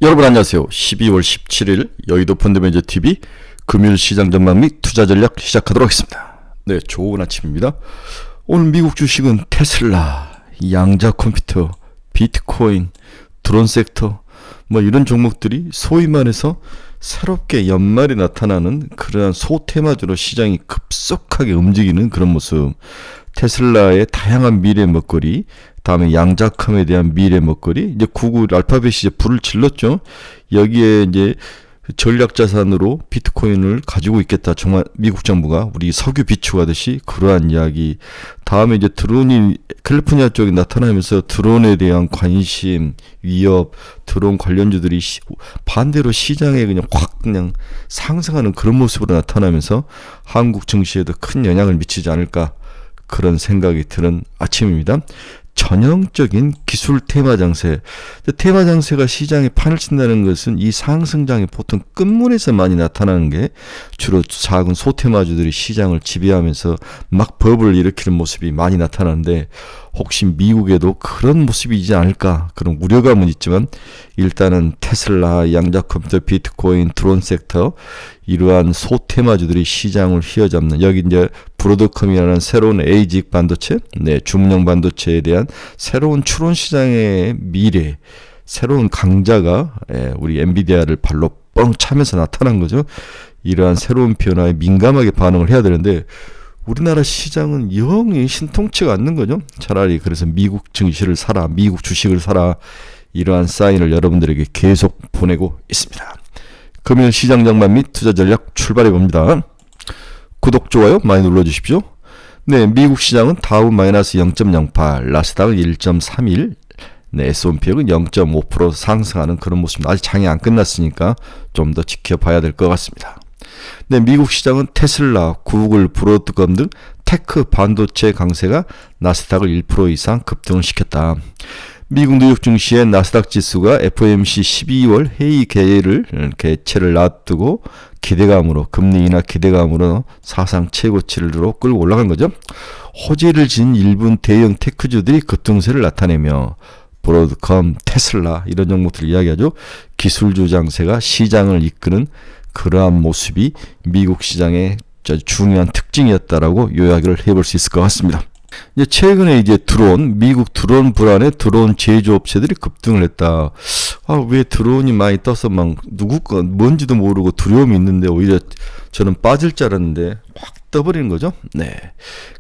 여러분 안녕하세요. 12월 17일 여의도 펀드매니저TV 금요일 시장 전망 및 투자 전략 시작하도록 하겠습니다. 네, 좋은 아침입니다. 오늘 미국 주식은 테슬라, 양자 컴퓨터, 비트코인, 드론 섹터 이런 종목들이 소위 말해서 새롭게 연말에 나타나는 그러한 소테마주로 시장이 급속하게 움직이는 그런 모습. 테슬라의 다양한 미래 먹거리, 다음에 양자컴에 대한 미래 먹거리, 이제 구글 알파벳이 이제 불을 질렀죠. 여기에 이제 전략 자산으로 비트코인을 가지고 있겠다. 정말 미국 정부가 우리 석유 비축하듯이 그러한 이야기. 다음에 이제 드론이 캘리포니아 쪽에 나타나면서 드론에 대한 관심, 위협, 드론 관련주들이 반대로 시장에 그냥 상승하는 그런 모습으로 나타나면서 한국 증시에도 큰 영향을 미치지 않을까. 그런 생각이 드는 아침입니다. 전형적인 기술 테마 장세. 테마 장세가 시장에 판을 친다는 것은 이 상승장이 보통 끝물에서 많이 나타나는 게 주로 작은 소테마주들이 시장을 지배하면서 막 버블을 일으키는 모습이 많이 나타나는데 혹시 미국에도 그런 모습이지 않을까 그런 우려감은 있지만 일단은 테슬라, 양자컴퓨터, 비트코인, 드론 섹터 이러한 소테마주들이 시장을 휘어잡는 여기 이제 브로드컴이라는 새로운 에이직 반도체, 주문형 반도체에 대한 새로운 추론 시장의 미래, 새로운 강자가 우리 엔비디아를 발로 뻥 차면서 나타난 거죠. 이러한 새로운 변화에 민감하게 반응을 해야 되는데 우리나라 시장은 영이 신통치가 않는 거죠. 차라리 그래서 미국 증시를 사라, 미국 주식을 사라 이러한 사인을 여러분들에게 계속 보내고 있습니다. 금요일 시장 전망 및 투자 전략 출발해 봅니다. 구독, 좋아요 많이 눌러주십시오. 네, 미국 시장은 다우 마이너스 0.08, 나스닥은 1.31, S&P는 0.5% 상승하는 그런 모습입니다. 아직 장이 안 끝났으니까 좀 더 지켜봐야 될 것 같습니다. 네, 미국 시장은 테슬라, 구글, 브로드컴 등 테크 반도체 강세가 나스닥을 1% 이상 급등을 시켰다. 미국 뉴욕 증시의 나스닥 지수가 FOMC 12월 회의 개최를 놔두고 기대감으로 금리 인하 기대감으로 사상 최고치로 끌고 올라간 거죠. 호재를 진 일본 대형 테크주들이 급등세를 나타내며 브로드컴, 테슬라 이런 종목들 이야기하죠. 기술주 장세가 시장을 이끄는 그러한 모습이 미국 시장의 중요한 특징이었다라고 요약을 해볼 수 있을 것 같습니다. 이제 최근에 이제 미국 드론 불안에 드론 제조업체들이 급등을 했다. 왜 드론이 많이 떠서 막 누구 거 뭔지도 모르고 두려움이 있는데 오히려 저는 빠질 줄 알았는데 확 떠버리는 거죠. 네.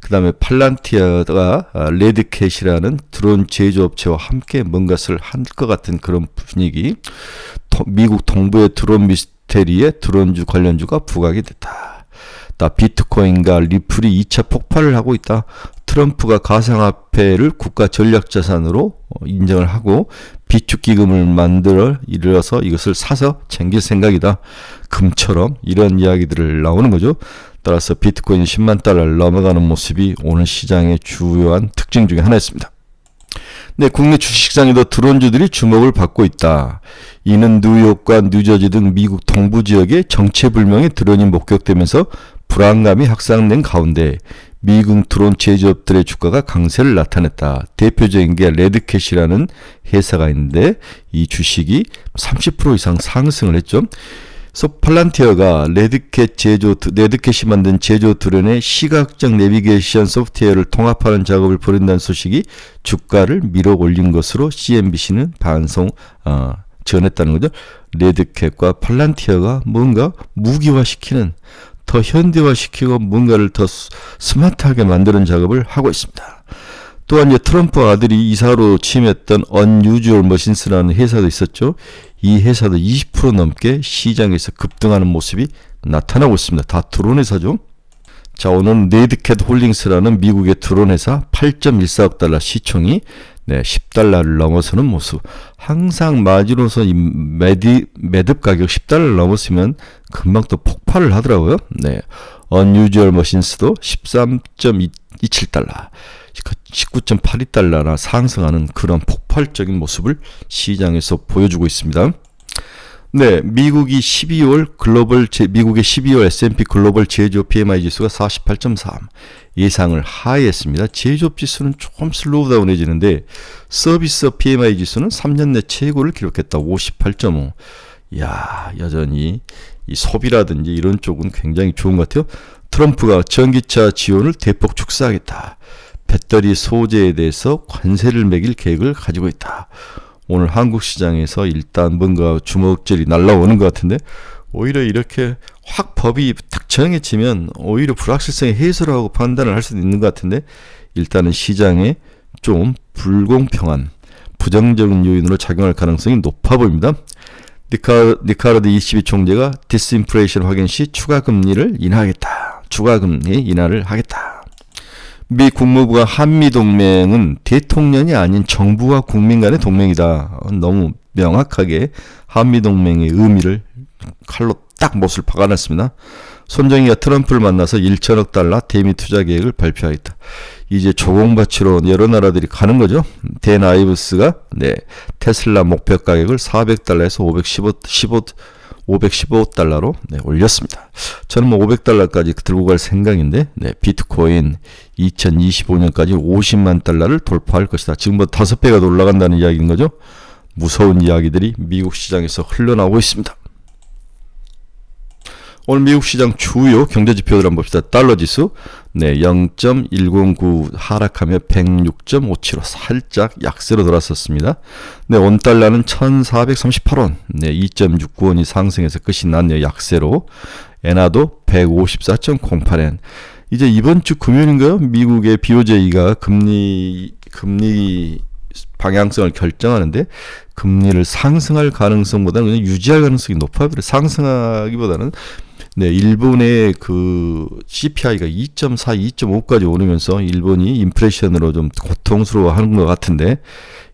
그 다음에 팔란티아가 레드캣이라는 드론 제조업체와 함께 뭔가를 할 것 같은 그런 분위기. 미국 동부의 드론 미스테리에 드론주 관련주가 부각이 됐다. 비트코인과 리플이 2차 폭발을 하고 있다. 트럼프가 가상화폐를 국가 전략자산으로 인정을 하고 비축기금을 만들어 이르러서 이것을 사서 챙길 생각이다. 금처럼 이런 이야기들을 나오는 거죠. 따라서 비트코인이 10만 달러를 넘어가는 모습이 오늘 시장의 주요한 특징 중에 하나였습니다. 네, 국내 주식시장에도 드론주들이 주목을 받고 있다. 이는 뉴욕과 뉴저지 등 미국 동부 지역에 정체불명의 드론이 목격되면서 불안감이 확산된 가운데 미국 드론 제조업들의 주가가 강세를 나타냈다. 대표적인 게 레드캣이라는 회사가 있는데 이 주식이 30% 이상 상승을 했죠. 그래서 팔란티어가 레드캣이 만든 제조 드론의 시각적 내비게이션 소프트웨어를 통합하는 작업을 벌인다는 소식이 주가를 밀어 올린 것으로 CNBC는 전했다는 거죠. 레드캣과 팔란티어가 뭔가 무기화시키는 더 현대화시키고 뭔가를 더 스마트하게 만드는 작업을 하고 있습니다. 또한 이제 트럼프 아들이 이사로 취임했던 Unusual Machines라는 회사도 있었죠. 이 회사도 20% 넘게 시장에서 급등하는 모습이 나타나고 있습니다. 다 드론 회사죠. 자, 오늘은 레드캣 홀딩스라는 미국의 드론 회사 8.14억 달러 시총이 10달러를 넘어서는 모습. 항상 마지노선 이 매듭 가격 10달러를 넘었으면 금방 또 폭발을 하더라고요. Unusual Machines도 13.27달러, 19.82달러나 상승하는 그런 폭발적인 모습을 시장에서 보여주고 있습니다. 네, 미국의 12월 S&P 글로벌 제조업 PMI 지수가 48.3 예상을 하회했습니다. 제조업 지수는 조금 슬로우다운해지는데 서비스업 PMI 지수는 3년 내 최고를 기록했다. 58.5. 야, 여전히 이 소비라든지 이런 쪽은 굉장히 좋은 것 같아요. 트럼프가 전기차 지원을 대폭 축소하겠다. 배터리 소재에 대해서 관세를 매길 계획을 가지고 있다. 오늘 한국 시장에서 일단 뭔가 주먹질이 날라오는 것 같은데 오히려 이렇게 확 법이 딱 정해지면 오히려 불확실성의 해소를 하고 판단을 할 수도 있는 것 같은데 일단은 시장에 좀 불공평한 부정적인 요인으로 작용할 가능성이 높아 보입니다. 리카르드 ECB 총재가 디스인플레이션 확인 시 추가 금리를 인하하겠다. 추가 금리 인하를 하겠다. 미 국무부가 한미동맹은 대통령이 아닌 정부와 국민 간의 동맹이다. 너무 명확하게 한미동맹의 의미를 칼로 딱 못을 박아놨습니다. 손정희가 트럼프를 만나서 1천억 달러 대미 투자 계획을 발표하겠다. 이제 조공바치로 여러 나라들이 가는 거죠. 댄 아이브스가 테슬라 목표 가격을 400달러에서 515달러로 올렸습니다. 저는 500달러까지 들고 갈 생각인데 비트코인 2025년까지 50만 달러를 돌파할 것이다. 지금보다 5배가 더 올라간다는 이야기인 거죠. 무서운 이야기들이 미국 시장에서 흘러나오고 있습니다. 오늘 미국 시장 주요 경제지표들 한번 봅시다. 달러지수 0.109 하락하며 106.57로 살짝 약세로 돌았었습니다. 원달러는 1438원 2.69원이 상승해서 끝이 났네요. 약세로. 엔화도 154.08엔. 이제 이번 주 금요일인가요? 미국의 BOJ가 금리 방향성을 결정하는데 금리를 상승할 가능성보다는 그냥 유지할 가능성이 높아요. 상승하기보다는 일본의 그 CPI가 2.4, 2.5까지 오르면서 일본이 인플레이션으로 좀 고통스러워하는 것 같은데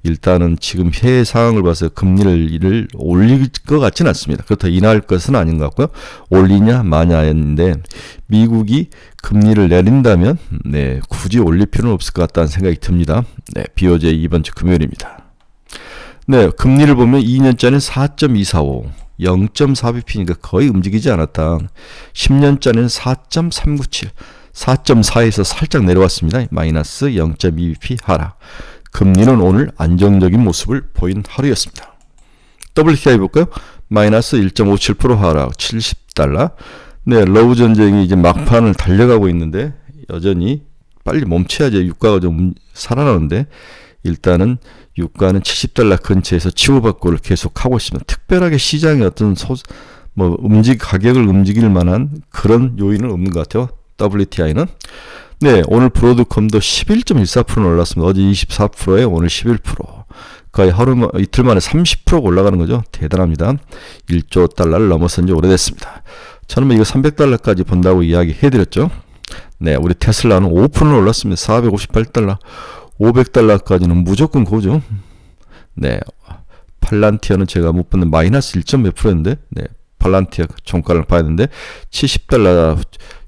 일단은 지금 해외 상황을 봐서 금리를 올릴 것 같지는 않습니다. 그렇다고 인하할 것은 아닌 것 같고요. 올리냐 마냐인데 미국이 금리를 내린다면 굳이 올릴 필요는 없을 것 같다는 생각이 듭니다. BOJ 이번 주 금요일입니다. 금리를 보면 2년짜리는 4.245 0.4bp니까 거의 움직이지 않았다. 10년짜리는 4.397 4.4에서 살짝 내려왔습니다. 마이너스 0.2bp 하락. 금리는 오늘 안정적인 모습을 보인 하루였습니다. WTI 볼까요? 마이너스 1.57% 하락 70달러. 러우 전쟁이 이제 막판을 달려가고 있는데 여전히 빨리 멈춰야지 유가가 좀 살아나는데 일단은 유가는 70달러 근처에서 치고받고를 계속하고 있습니다. 특별하게 시장에 어떤 가격을 움직일 만한 그런 요인은 없는 것 같아요. WTI는. 오늘 브로드컴도 11.14% 올랐습니다. 어제 24%에 오늘 11%. 거의 이틀 만에 30%가 올라가는 거죠. 대단합니다. 1조 달러를 넘어선 지 오래됐습니다. 저는 이거 300달러까지 본다고 이야기해드렸죠. 우리 테슬라는 5% 올랐습니다. 458달러. 500달러까지는 무조건 고죠. 팔란티어는 제가 못 보는 마이너스 1.몇 %인데, 팔란티어 종가를 봐야 되는데, 70달러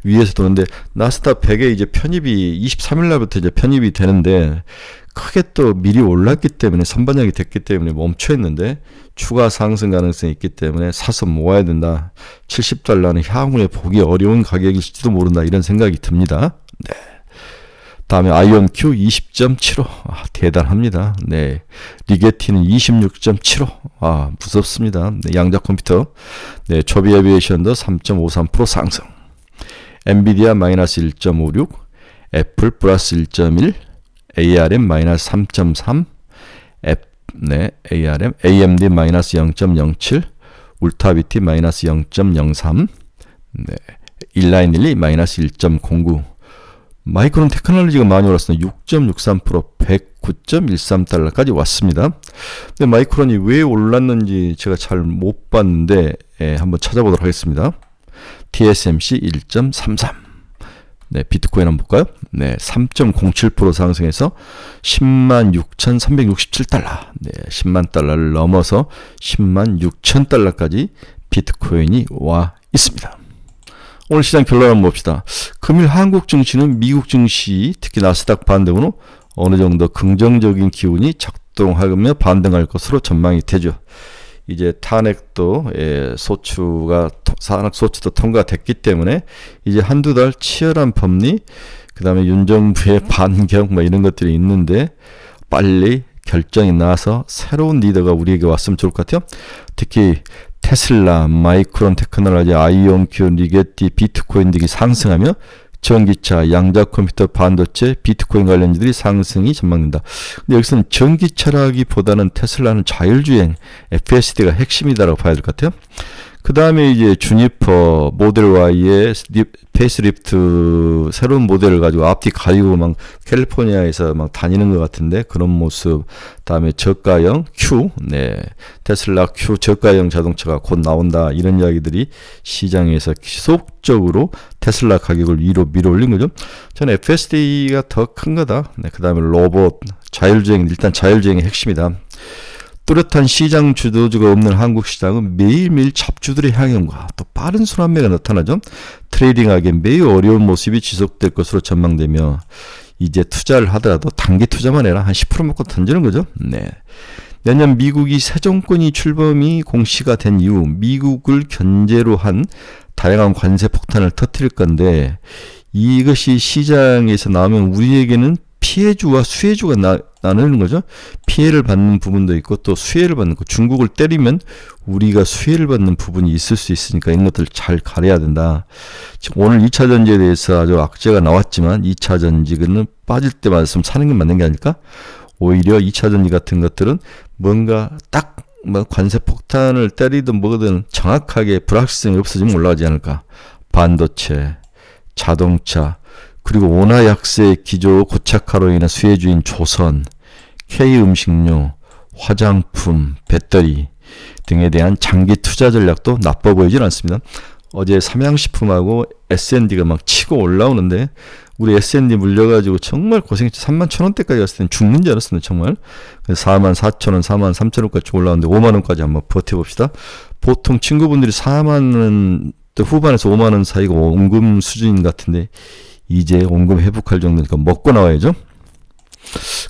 위에서 도는데, 나스닥 100에 이제 편입이 23일 날부터 이제 편입이 되는데, 크게 또 미리 올랐기 때문에, 선반영이 됐기 때문에 멈춰 있는데, 추가 상승 가능성이 있기 때문에 사서 모아야 된다. 70달러는 향후에 보기 어려운 가격일지도 모른다. 이런 생각이 듭니다. 다음에 아이온Q 20.75. 대단합니다. 리게티는 26.75. 무섭습니다. 양자 컴퓨터. 조비 에비에이션도 3.53% 상승. 엔비디아 마이너스 1.56. 애플 플러스 1.1. ARM 마이너스 3.3. ARM. AMD 마이너스 0.07. 울타비티 마이너스 0.03. 일라인일리 마이너스 1.09. 마이크론 테크놀로지가 많이 올랐습니다. 6.63% 109.13달러까지 왔습니다. 근데 마이크론이 왜 올랐는지 제가 잘 못 봤는데 한번 찾아보도록 하겠습니다. TSMC 1.33. 비트코인 한번 볼까요? 3.07% 상승해서 106,367달러. 10만 달러를 넘어서 106,000달러까지 비트코인이 와 있습니다. 오늘 시장 결론 한번 봅시다. 금일 한국 증시는 미국 증시, 특히 나스닥 반등으로 어느 정도 긍정적인 기운이 작동하며 반등할 것으로 전망이 되죠. 이제 탄핵도 산학소추도 통과됐기 때문에 이제 한두 달 치열한 법리, 그 다음에 윤 정부의 반경 뭐 이런 것들이 있는데 빨리 결정이 나서 새로운 리더가 우리에게 왔으면 좋을 것 같아요. 특히 테슬라, 마이크론 테크놀로지, 아이온큐, 리게티, 비트코인 등이 상승하며 전기차, 양자 컴퓨터, 반도체, 비트코인 관련주들이 상승이 전망된다. 근데 여기서는 전기차라기보다는 테슬라는 자율주행, FSD가 핵심이다라고 봐야 될 것 같아요. 그 다음에 이제 주니퍼, 모델 Y의 페이스리프트 새로운 모델을 가지고 앞뒤 가리고 막 캘리포니아에서 막 다니는 것 같은데 그런 모습. 다음에 저가형 Q, 테슬라 Q 저가형 자동차가 곧 나온다. 이런 이야기들이 시장에서 지속적으로 테슬라 가격을 위로 밀어올린 거죠. 저는 FSD가 더 큰 거다. 그 다음에 로봇, 자율주행, 일단 자율주행이 핵심이다. 뚜렷한 시장 주도주가 없는 한국 시장은 매일매일 잡주들의 향연과 또 빠른 순환매가 나타나죠. 트레이딩하기 매우 어려운 모습이 지속될 것으로 전망되며 이제 투자를 하더라도 단기 투자만 해라. 한 10% 먹고 던지는 거죠. 내년 미국이 새 정권이 출범이 공시가 된 이후 미국을 견제로 한 다양한 관세 폭탄을 터뜨릴 건데 이것이 시장에서 나오면 우리에게는 피해주와 수혜주가 나누는 거죠. 피해를 받는 부분도 있고 또 수혜를 받는 거. 중국을 때리면 우리가 수혜를 받는 부분이 있을 수 있으니까 이런 것들 잘 가려야 된다. 지금 오늘 2차 전지에 대해서 아주 악재가 나왔지만 2차 전지는 빠질 때마다 사는 게 맞는 게 아닐까? 오히려 2차 전지 같은 것들은 뭔가 딱 관세 폭탄을 때리든 뭐든 정확하게 불확실성이 없어지면 올라가지 않을까. 반도체, 자동차, 그리고 원화 약세 기조 고착화로 인한 수혜주인 조선, K음식료, 화장품, 배터리 등에 대한 장기 투자 전략도 나빠 보이진 않습니다. 어제 삼양식품하고 S&D가 막 치고 올라오는데 우리 S&D 물려가지고 정말 고생했죠. 31,000원대까지 갔을 땐 죽는 줄 알았습니다. 정말. 44,000원, 43,000원까지 올라오는데 5만원까지 한번 버텨봅시다. 보통 친구분들이 4만원 후반에서 5만원 사이가 원금 수준 같은데 이제 원금 회복할 정도니까 먹고 나와야죠.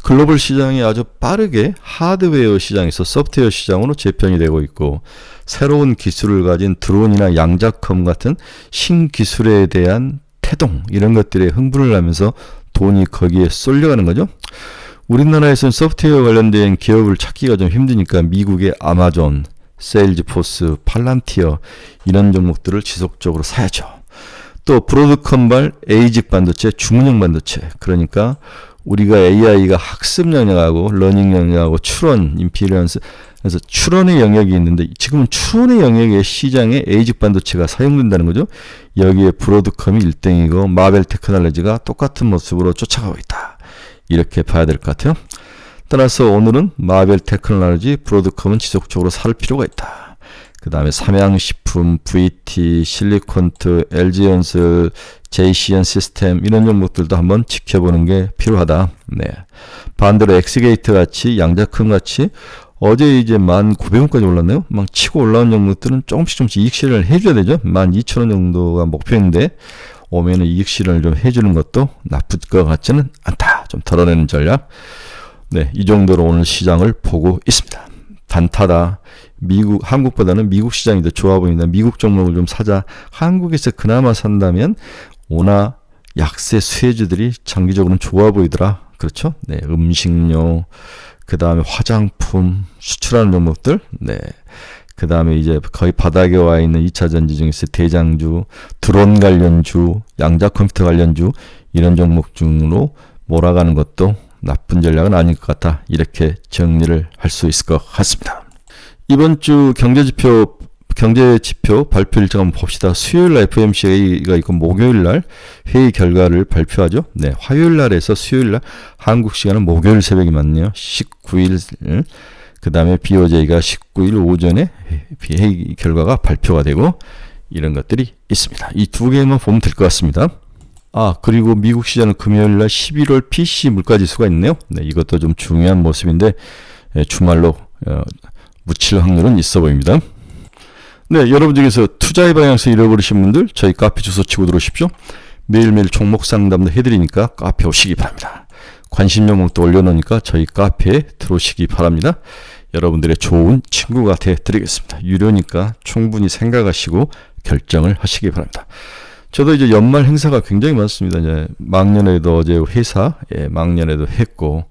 글로벌 시장이 아주 빠르게 하드웨어 시장에서 소프트웨어 시장으로 재편이 되고 있고 새로운 기술을 가진 드론이나 양자컴 같은 신기술에 대한 태동 이런 것들에 흥분을 하면서 돈이 거기에 쏠려가는 거죠. 우리나라에서는 소프트웨어 관련된 기업을 찾기가 좀 힘드니까 미국의 아마존, 세일즈포스, 팔란티어 이런 종목들을 지속적으로 사야죠. 또 브로드컴발, 에이직 반도체, 주문형 반도체. 그러니까 우리가 AI가 학습 영역하고 러닝 영역하고 추론, 임피리언스 그래서 추론의 영역이 있는데 지금은 추론의 영역의 시장에 에이직 반도체가 사용된다는 거죠. 여기에 브로드컴이 1등이고 마벨 테크놀로지가 똑같은 모습으로 쫓아가고 있다. 이렇게 봐야 될 것 같아요. 따라서 오늘은 마벨 테크놀로지, 브로드컴은 지속적으로 살 필요가 있다. 그 다음에 삼양식품, VT, 실리콘트, LG연설, JCN 시스템 이런 종목들도 한번 지켜보는 게 필요하다. 반대로 엑스게이트 같이 양자컴 같이 어제 이제 1,900원까지 올랐네요. 막 치고 올라온 종목들은 조금씩 이익 실현을 해줘야 되죠. 12,000원 정도가 목표인데 오면은 이익 실현을 좀 해주는 것도 나쁠 것 같지는 않다. 좀 덜어내는 전략. 이 정도로 오늘 시장을 보고 있습니다. 단타다. 한국보다는 미국 시장이 더 좋아 보인다. 미국 종목을 좀 사자. 한국에서 그나마 산다면 원화 약세 수혜주들이 장기적으로는 좋아 보이더라. 그렇죠? 음식료, 그 다음에 화장품, 수출하는 종목들. 그 다음에 이제 거의 바닥에 와 있는 2차 전지 중에서 대장주, 드론 관련주, 양자 컴퓨터 관련주 이런 종목 중으로 몰아가는 것도 나쁜 전략은 아닐 것 같다. 이렇게 정리를 할 수 있을 것 같습니다. 이번 주 경제지표 발표 일정 한번 봅시다. 수요일날 FOMC가 있고 목요일날 회의 결과를 발표하죠. 화요일날에서 수요일날 한국 시간은 목요일 새벽이 맞네요. 19일 그 다음에 BOJ가 19일 오전에 회의 결과가 발표가 되고 이런 것들이 있습니다. 이 두 개만 보면 될 것 같습니다. 그리고 미국 시장은 금요일날 11월 PC 물가지수가 있네요. 이것도 좀 중요한 모습인데 주말로 묻힐 확률은 있어 보입니다. 여러분 중에서 투자의 방향에서 잃어버리신 분들 저희 카페 주소 치고 들어오십시오. 매일매일 종목 상담도 해드리니까 카페 오시기 바랍니다. 관심 종목도 올려놓으니까 저희 카페에 들어오시기 바랍니다. 여러분들의 좋은 친구가 되어드리겠습니다. 유료니까 충분히 생각하시고 결정을 하시기 바랍니다. 저도 이제 연말 행사가 굉장히 많습니다. 이제 막년에도 어제 회사, 막년에도 했고,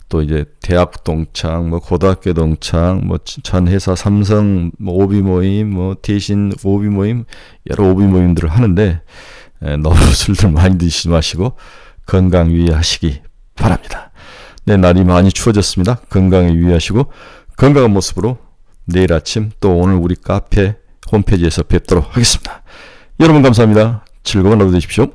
또 이제 대학 동창, 뭐 고등학교 동창, 뭐 전 회사 삼성 뭐 오비 모임, 뭐 대신 오비 모임, 여러 오비 모임들을 하는데, 너무 술들 많이 드시지 마시고 건강 유의하시기 바랍니다. 네, 날이 많이 추워졌습니다. 건강에 유의하시고 건강한 모습으로 내일 아침 또 오늘 우리 카페 홈페이지에서 뵙도록 하겠습니다. 여러분 감사합니다. 즐거운 하루 되십시오.